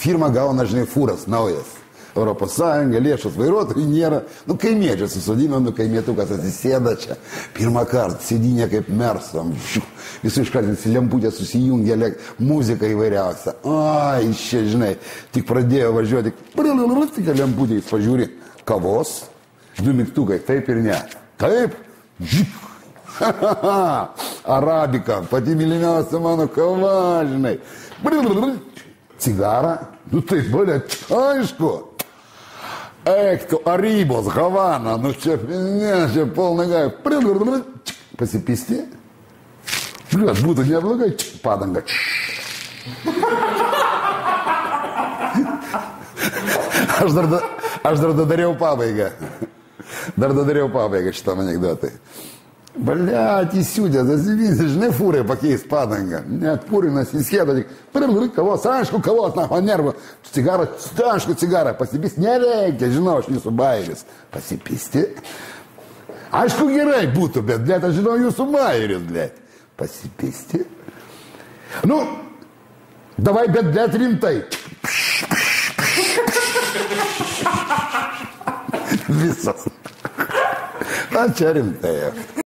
firma gauna, žinai, fūras naujas. Europos Sąjunga, lėšas vairuotojų nėra. Nu, kaimiečiai susodino, kaimietukas atsisėda čia. Pirmą kartą sėdinė kaip mersam. Visų iškartins lemputė susijungia, muzika įvairiausia. Ai, čia, žinai, tik pradėjo važiuoti. Tik lemputė, jis pažiūri. Kavos, 2 mygtukai, taip ir ne. Taip. Arabika, pati mylimiausia mano kava, žinai. Cigarą. Nu taip, aišku. Eikto, Arybos, Havana, nu čia, ne, čia polna gai. Pasipisti. Bliuot, būtų neblogai. Padanga. Aš dar dariau pabaigą. Dar dariau pabaigą šitam anekdotai. Блядь, įsiūdė, žinai, fūrai pakeis padangą. Net pūrinas įsėda, tik kavos, aišku, kavos, na, nervų. Cigarą, aišku, cigarą, pasipist nereikia, žinau, aš jūsų bairis. Pasipisti. Aišku, gerai būtų, bet, blėt, aš žinau jūsų bairis, blėt. Pasipisti. Nu, davai, bet, blėt, rimtai. Visas. A čia rimtai.